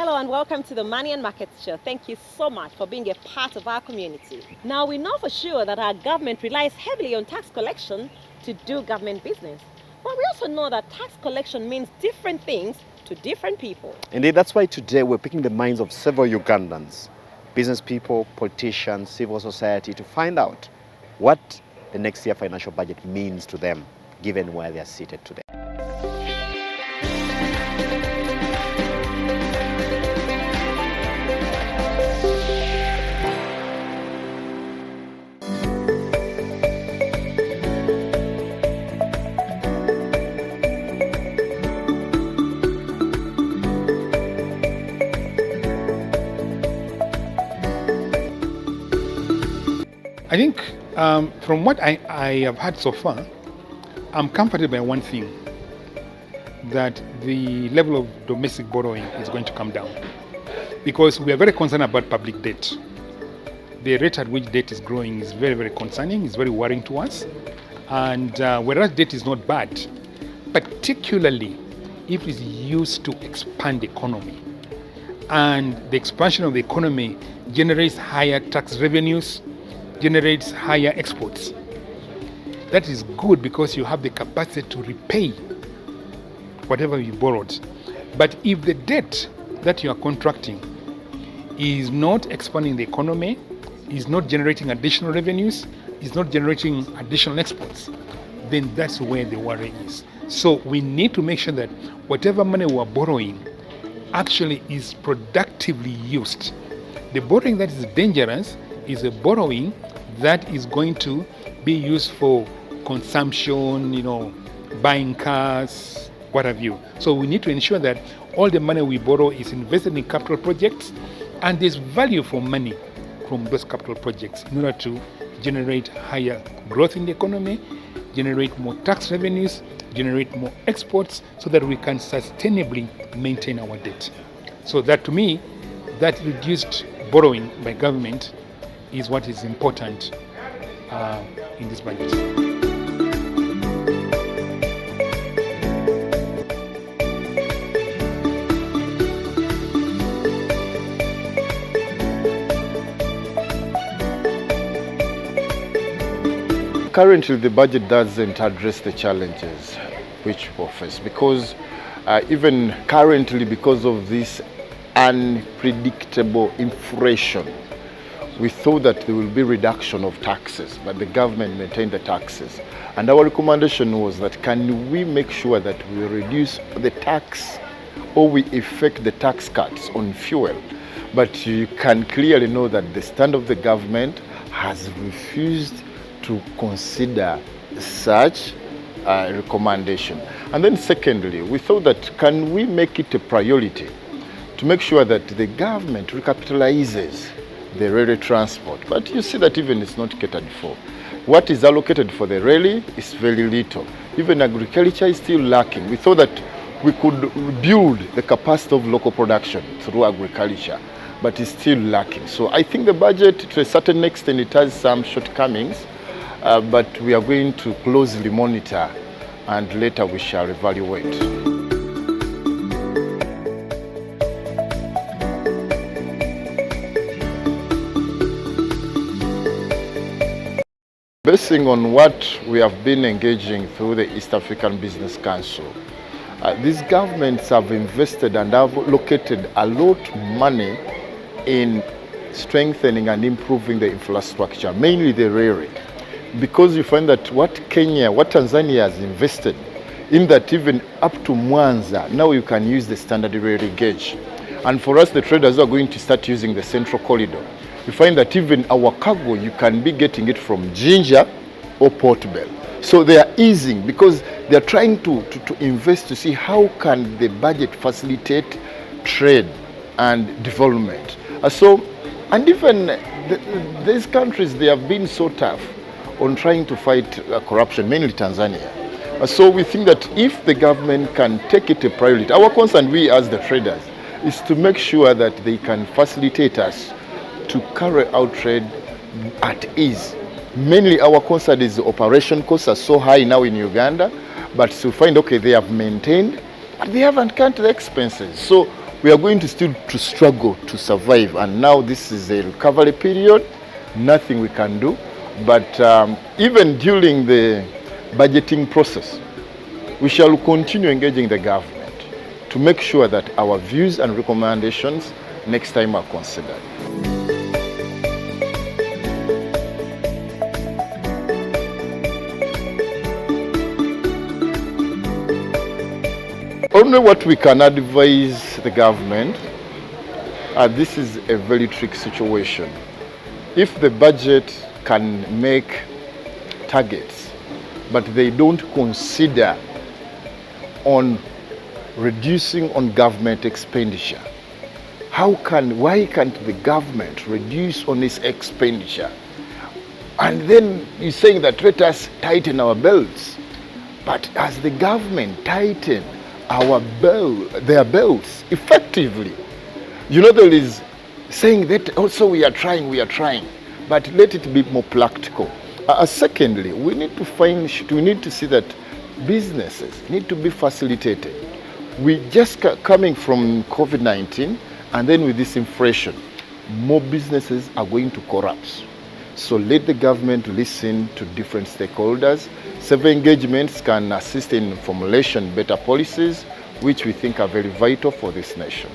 Hello and welcome to the Money and Markets Show. Thank you so much for being a part of our community. Now, we know for sure that our government relies heavily on tax collection to do government business. But we also know that tax collection means different things to different people. Indeed, that's why today we're picking the minds of several Ugandans, business people, politicians, civil society, to find out what the next year financial budget means to them, given where they are seated today. I think from what I have heard so far, I'm comforted by one thing, that the level of domestic borrowing is going to come down, because we are very concerned about public debt. The rate at which debt is growing is very, very concerning, it's very worrying to us. And whereas debt is not bad, particularly if it is used to expand the economy, and the expansion of the economy generates higher tax revenues, generates higher exports. That is good because you have the capacity to repay whatever you borrowed. But if the debt that you are contracting is not expanding the economy, is not generating additional revenues, is not generating additional exports, then that's where the worry is. So we need to make sure that whatever money we are borrowing actually is productively used. The borrowing that is dangerous is a borrowing that is going to be used for consumption, buying cars, what have you. So we need to ensure that all the money we borrow is invested in capital projects, and there's value for money from those capital projects in order to generate higher growth in the economy, generate more tax revenues, generate more exports, so that we can sustainably maintain our debt. So that, to me, that reduced borrowing by government is what is important in this budget. Currently, the budget doesn't address the challenges which we face, because even currently, because of this unpredictable inflation, we thought that there will be reduction of taxes, but the government maintained the taxes. And our recommendation was that, can we make sure that we reduce the tax, or we effect the tax cuts on fuel? But you can clearly know that the stand of the government has refused to consider such recommendation. And then secondly, we thought that, can we make it a priority to make sure that the government recapitalizes the railway transport? But you see that even it's not catered for. What is allocated for the railway is very little. Even agriculture is still lacking. We thought that we could build the capacity of local production through agriculture, but it's still lacking. So I think the budget, to a certain extent, it has some shortcomings, but we are going to closely monitor, and later we shall evaluate. Basing on what we have been engaging through the East African Business Council, these governments have invested and have allocated a lot of money in strengthening and improving the infrastructure, mainly the railway. Because you find that what Tanzania has invested, in that even up to Mwanza, now you can use the standard railway gauge. And for us, the traders are going to start using the central corridor. You find that even our cargo, you can be getting it from Jinja or Port Bell. So they are easing, because they are trying to invest to see how can the budget facilitate trade and development. And even these countries, they have been so tough on trying to fight corruption, mainly Tanzania. So we think that if the government can take it a priority, our concern, we as the traders, is to make sure that they can facilitate us to carry out trade at ease. Mainly our concern is the operation costs are so high now in Uganda, but to find, okay, they have maintained, but they haven't counted the expenses. So we are going to still to struggle to survive. And now this is a recovery period, nothing we can do. But even during the budgeting process, we shall continue engaging the government to make sure that our views and recommendations next time are considered. Only what we can advise the government, this is a very tricky situation. If the budget can make targets, but they don't consider on reducing on government expenditure, why can't the government reduce on its expenditure? And then you're saying that let us tighten our belts. But as the government tighten their belts effectively, there is saying that also we are trying, but let it be more practical. Secondly, we need to see that businesses need to be facilitated. We just coming from COVID-19, and then with this inflation, more businesses are going to collapse. So let the government listen to different stakeholders. Several engagements can assist in formulation better policies, which we think are very vital for this nation.